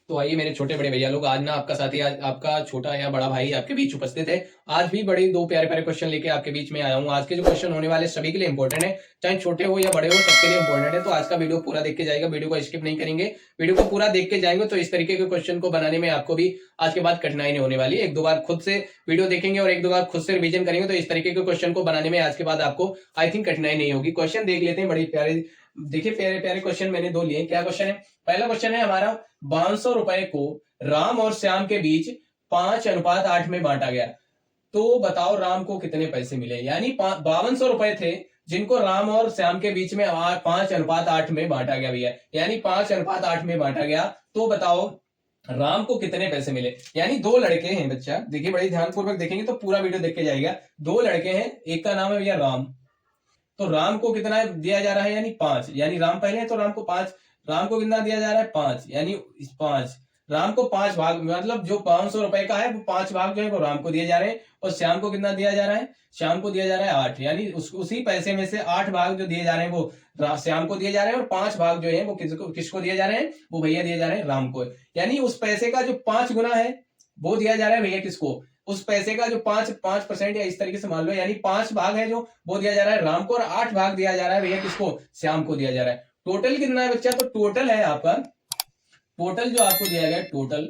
तो आइए मेरे छोटे बड़े भैया लोग, आज ना आपका साथी, आज आपका छोटा या बड़ा भाई आपके बीच उपस्थित है। आज भी बड़े दो प्यारे प्यारे क्वेश्चन लेके आपके बीच में आया हूँ। आज के जो क्वेश्चन होने वाले सभी के लिए इंपॉर्टेंट है, चाहे छोटे हो या बड़े हो, सबके लिए इंपॉर्टेंट है। तो आज का वीडियो पूरा देख के जाएगा, वीडियो को स्किप नहीं करेंगे, वीडियो को पूरा देख के जाएंगे तो इस तरीके के क्वेश्चन को बनाने में आपको भी आज के बाद कठिनाई नहीं होने वाली। एक दो बार खुद से वीडियो देखेंगे और एक दो बार खुद से रिवीजन करेंगे तो इस तरीके के क्वेश्चन को बनाने में आज के बाद आपको आई थिंक कठिनाई नहीं होगी। क्वेश्चन देख लेते हैं, बड़े प्यारे, देखिए प्यारे प्यारे क्वेश्चन मैंने दो लिए। क्या क्वेश्चन है? पहला क्वेश्चन है हमारा, 500 रुपए को राम और श्याम के बीच 5:8 में बांटा गया, तो बताओ राम को कितने पैसे मिले। यानी 5200 रुपए थे जिनको राम और श्याम के बीच में 5:8 में बांटा गया भैया, यानी 5:8 में बांटा गया, तो बताओ राम को कितने पैसे मिले। यानी दो लड़के हैं बच्चा, देखिए बड़े ध्यानपूर्वक देखेंगे तो पूरा वीडियो देख के जाएगा। दो लड़के हैं, एक का नाम है भैया राम, तो राम को कितना दिया जा रहा है, यानी 5, यानी राम पहले है तो राम को 5, राम को कितना दिया जा रहा है 5, यानी 5 राम को 5 भाग, मतलब जो 500 रुपए का है वो 5 भाग जो है वो राम को दिए जा रहे हैं, और श्याम को कितना दिया जा रहा है, श्याम को दिया जा रहा है 8, यानी उसी पैसे में से 8 भाग जो दिए जा रहे हैं वो श्याम को दिए जा रहे हैं, और 5 भाग जो है वो किसको दिए जा रहे हैं, वो भैया दिए जा रहे हैं राम को। यानी उस पैसे का जो 5 गुना है वो दिया जा रहा है भैया किसको, उस पैसे का जो 5% या इस तरीके से मान लो, यानी 5 भाग है जो वो दिया जा रहा है राम को, और 8 भाग दिया जा रहा है भैया किसको, श्याम को दिया जा रहा है। टोटल कितना है बच्चा? तो टोटल है आपका, टोटल जो आपको दिया गया टोटल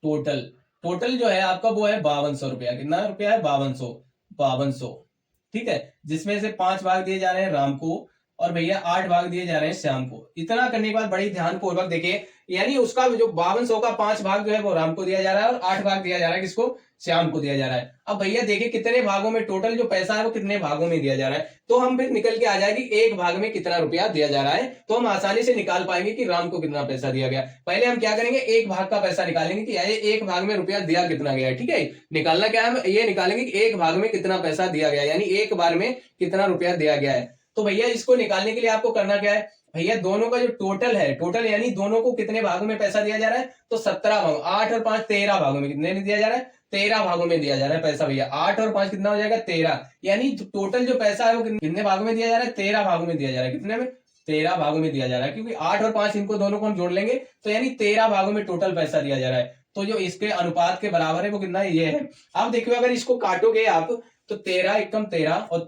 टोटल टोटल जो है आपका वो है 5200 रुपया। कितना रुपया है? 5200। ठीक है, जिसमें से 5 भाग दिए जा रहे हैं राम को और भैया 8 भाग दिए जा रहे हैं श्याम को। इतना करने के बाद बड़ी ध्यान पूर्वक देखिए, यानी उसका जो 5200 का 5 भाग जो है वो राम को दिया जा रहा है और 8 भाग दिया जा रहा है किसको, श्याम को दिया जा रहा है। अब भैया देखिए कितने भागों में, टोटल जो पैसा है वो कितने भागों में दिया जा रहा है, तो हम फिर निकल के आ जाएगी एक भाग में कितना रुपया दिया जा रहा है, तो हम आसानी से निकाल पाएंगे कि राम को कितना पैसा दिया गया। पहले हम क्या करेंगे, एक भाग का पैसा निकालेंगे कि ये एक भाग में रुपया दिया कितना गया है। ठीक है, निकालना क्या है, ये निकालेंगे कि एक भाग में कितना पैसा दिया गया, यानी एक बार में कितना रुपया दिया गया है। तो भैया इसको निकालने के लिए आपको करना क्या है, भैया दोनों का जो टोटल है, टोटल यानी दोनों को कितने भागों में पैसा दिया जा रहा है, तो 17 भागों, 8 और 5 13 भागों में कितने में दिया जा रहा है, 13 भागों में दिया जा रहा है पैसा भैया। 8 और 5 कितना हो जाएगा, 13, यानी टोटल जो पैसा है वो कितने भागों में दिया जा रहा है, 13 भागों में दिया जा रहा है। कितने में? 13 भागों में दिया जा रहा है, क्योंकि 8 और 5 इनको दोनों को हम जोड़ लेंगे तो यानी 13 भागों में टोटल पैसा दिया जा रहा है। तो जो इसके अनुपात के बराबर है वो कितना है, ये है। अब देखिए अगर इसको काटोगे आप तो 13 एकम 13 और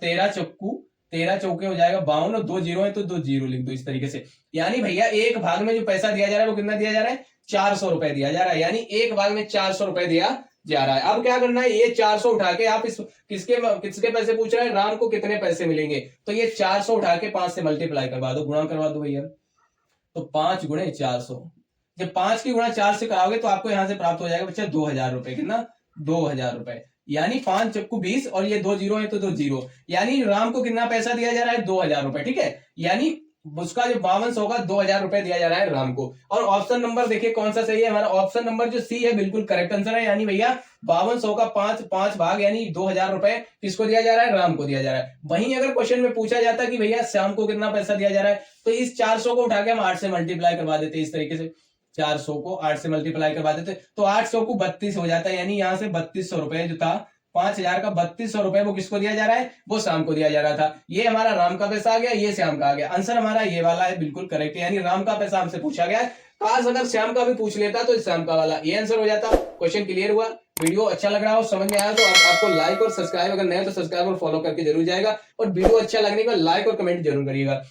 13 चौके हो जाएगा 52, और 2 जीरो है तो 2 जीरो लिख दो इस तरीके से। यानी भैया एक भाग में जो पैसा दिया जा रहा है वो कितना दिया जा रहा है, 400 रुपए दिया जा रहा है, यानी एक भाग में 400 रुपए दिया जा रहा है। अब क्या करना है, ये 400 उठा के आप इस किसके पैसे पूछ रहे हैं, राम को कितने पैसे मिलेंगे, तो ये 400 उठा के 5 से मल्टीप्लाई करवा दो, गुणा करवा दो भैया। तो 5 गुणे 400, जब 5 की गुणा 4 से कराओगे तो आपको यहां से प्राप्त हो जाएगा बच्चा 2000 रुपए। कितना? 2000 रुपए, यानी 5 चक्कू 20 और ये 2 जीरो है तो 2 जीरो, यानी राम को कितना पैसा दिया जा रहा है, 2000 रुपए। ठीक है, यानी उसका जो 5200 का 2000 रुपए दिया जा रहा है राम को। और ऑप्शन नंबर देखिए कौन सा सही है, हमारा ऑप्शन नंबर जो सी है बिल्कुल करेक्ट आंसर है। यानी भैया 5200 का 5 भाग यानी 2000 रुपए किसको दिया जा रहा है, राम को दिया जा रहा है। वहीं अगर क्वेश्चन में पूछा जाता कि भैया श्याम को कितना पैसा दिया जा रहा है, तो इस 400 को उठा के हम 8 से मल्टीप्लाई करवा देते इस तरीके से, 400 को 8 से मल्टीप्लाई करवा देते तो 800 को 32 हो जाता है, यानी यहां से 3200 रुपए जो था 5000 का 3200 रुपए वो किसको दिया जा रहा है, वो श्याम को दिया जा रहा था। ये हमारा राम का पैसा आ गया, ये श्याम का आ गया। आंसर हमारा ये वाला है, बिल्कुल करेक्ट है, यानी राम का पैसा हमसे पूछा गया है। काश अगर श्याम का भी पूछ लेता तो श्याम का वाला ये आंसर हो जाता। क्वेश्चन क्लियर हुआ? वीडियो अच्छा लग रहा हो, समझ में आया तो आपको लाइक और सब्सक्राइब, अगर नए तो सब्सक्राइब और फॉलो करके जरूर जाएगा, और वीडियो अच्छा लगने का लाइक और कमेंट जरूर करिएगा।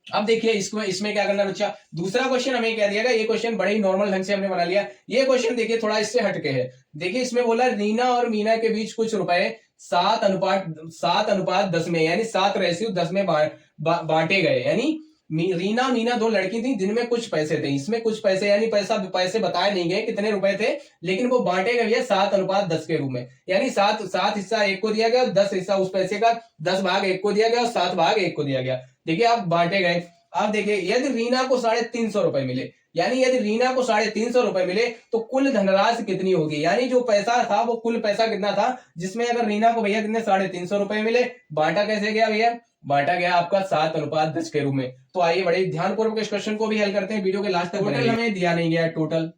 अब देखिए इसमें क्या करना बच्चा, दूसरा क्वेश्चन हमें क्या दिया गया, ये क्वेश्चन बड़े ही नॉर्मल ढंग से हमने बना लिया। ये क्वेश्चन देखिए थोड़ा इससे हटके है। देखिए इसमें बोला रीना और मीना के बीच कुछ रुपए 7:10 में, यानी 7:10 में बांटे गए। यानी रीना मीना दो लड़की थी जिनमें कुछ पैसे थे, इसमें कुछ पैसे यानी पैसे बताए नहीं गए कितने रुपए थे, लेकिन वो बांटे गए 7:10 के रूप में। यानी 7 हिस्सा एक को दिया गया, 10 हिस्सा उस पैसे का, 10 भाग एक को दिया गया और 7 भाग एक को दिया गया। देखिए आप बांटे गए। अब देखिए यदि रीना को 350 रुपए मिले, यानी यदि रीना को 350 रुपए मिले तो कुल धनराशि कितनी होगी, यानी जो पैसा था वो कुल पैसा कितना था, जिसमें अगर रीना को भैया कितने 350 रुपए मिले, बांटा कैसे गया भैया, बांटा गया आपका 7:10 के रूप में। तो आइए बड़े ध्यानपूर्वक इस क्वेश्चन को भी हल करते हैं, वीडियो के लास्ट तक। टोटल हमें दिया नहीं गया, टोटल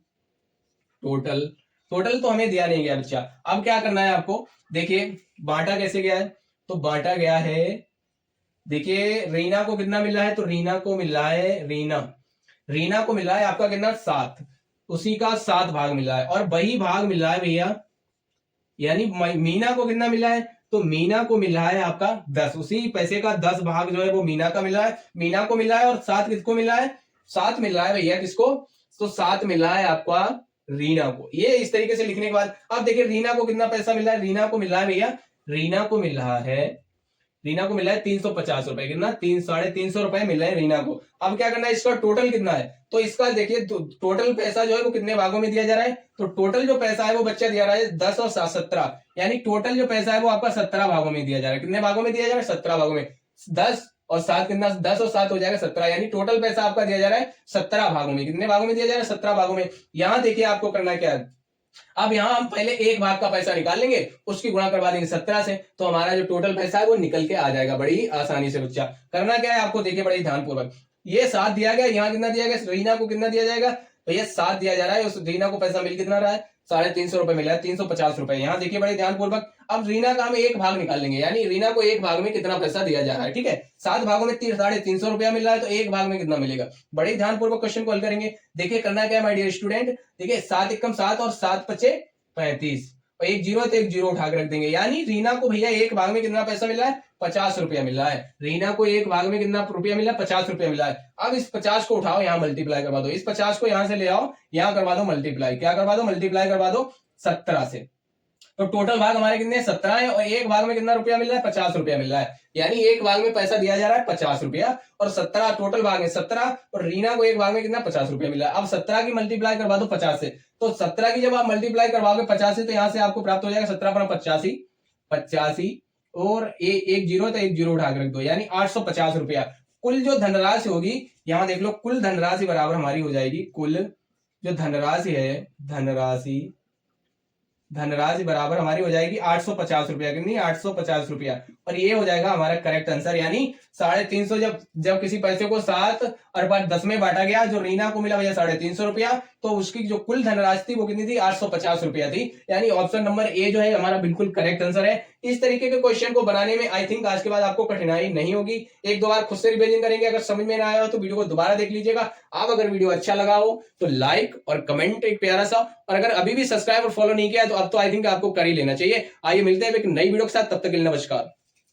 तो हमें दिया नहीं गया बच्चा। अब क्या करना है आपको, देखिए बांटा कैसे गया है, तो बांटा गया है, देखिए रीना को कितना मिल रहा है, तो रीना को मिल रहा है आपका कितना 7, उसी का 7 भाग मिला है, और वही भाग मिल रहा है भैया, यानी मीना को कितना मिला है, तो मीना को मिला है आपका 10, उसी पैसे का 10 भाग जो है वो मीना का मिला है, मीना को मिला है। और 7 किसको मिला है, 7 मिल रहा है भैया किसको, तो 7 मिला है आपका रीना को। ये इस तरीके से लिखने के बाद अब देखिए रीना को कितना पैसा मिल रहा है, रीना को मिल रहा है भैया, रीना को मिल रहा है, रीना को मिला है 350 रुपए, कितना 350 रुपए मिल रहे हैं रीना को। अब क्या करना है, इसका टोटल कितना है, तो इसका देखिए टोटल पैसा जो है वो कितने भागों में दिया जा रहा है, तो टोटल जो पैसा है वो बच्चा दिया रहा है 10 और 17, यानी टोटल जो पैसा है वो आपका 17 भागों में दिया जा रहा है। कितने भागों में दिया जा रहा है, 17 भागों में। 10 और 7 कितना, 10 और 7 हो जाएगा 17, यानी टोटल पैसा आपका दिया जा रहा है 17 भागों में। कितने भागों में दिया जा रहा है, 17 भागों में। यहां देखिए आपको करना क्या है, अब यहां हम पहले एक भाग का पैसा निकाल लेंगे, उसकी गुणा करवा देंगे 17 से, तो हमारा जो टोटल पैसा है वो निकल के आ जाएगा बड़ी आसानी से। बच्चा करना क्या है आपको, देखिए बड़ी ध्यानपूर्वक, ये 7 दिया गया, यहाँ कितना दिया गया, रीना को कितना दिया जाएगा, तो ये 7 दिया जा रहा है, उस रीना को पैसा मिल कितना रहा है, 350 रुपए मिला है, 350 रुपए। यहाँ देखिए बड़े ध्यानपूर्वक, अब रीना का हम एक भाग निकाल लेंगे, यानी रीना को एक भाग में कितना पैसा दिया जा रहा है, ठीक है। 7 भागों में 350 रुपया मिल रहा है, तो एक भाग में कितना मिलेगा। बड़े ध्यानपूर्वक क्वेश्चन को हल करेंगे। देखिए करना क्या है माय डियर स्टूडेंट, देखिए 7 एकम 7 और 7 पचे 35, और एक जीरो तो एक जीरो उठा के रख देंगे, यानी रीना को भैया एक भाग में कितना पैसा मिला है, 50 रुपया मिला है। रीना को एक भाग में कितना रुपया मिला, 50 रुपया मिला है। अब इस 50 को उठाओ, यहां मल्टीप्लाई करवा दो, इस 50 को यहां से ले आओ, यहां करवा दो मल्टीप्लाई, क्या करवा दो, मल्टीप्लाई करवा दो 17 से। तो टोटल भाग हमारे कितने 17 है, और एक भाग में कितना रुपया मिल रहा है, 50 रुपया मिल रहा है, यानी एक भाग में पैसा दिया जा रहा है 50 रुपया, और 17 टोटल भाग है 17, और रीना को एक भाग में कितना 50 रुपया मिला है। अब 17 की मल्टीप्लाई करवा दो 50 से, तो 17 की जब आप मल्टीप्लाई करवाओगे 50 से, तो यहां से आपको प्राप्त हो जाएगा 17 पर 85, 85 और एक जीरो तो एक जीरो उठा के रख दो, यानी 850 रुपया। कुल जो धनराशि होगी, यहां देख लो, कुल धनराशि बराबर हमारी हो जाएगी, कुल जो धनराशि है, धनराशि बराबर हमारी हो जाएगी 850 रुपया, कितनी 850 रुपया, और ये हो जाएगा हमारा करेक्ट आंसर। यानी 350, जब किसी पैसे को 7 और 10 में बांटा गया, जो रीना को मिला भैया 350 रुपया, तो उसकी जो कुल धनराशि थी वो कितनी थी, 850 रुपया थी, यानी ऑप्शन नंबर ए जो है हमारा बिल्कुल करेक्ट आंसर है। इस तरीके के क्वेश्चन को बनाने में आई थिंक आज के बाद आपको कठिनाई नहीं होगी। एक दो बार खुद से रिवीजन करेंगे, अगर समझ में ना आया हो तो वीडियो को दोबारा देख लीजिएगा। आप अगर वीडियो अच्छा लगा हो तो लाइक और कमेंट एक प्यारा सा, और अगर अभी भी सब्सक्राइब और फॉलो नहीं किया तो अब तो आई थिंक आपको कर ही लेना चाहिए। आइए मिलते हैं एक नई वीडियो के साथ, तब तक के लिए नमस्कार।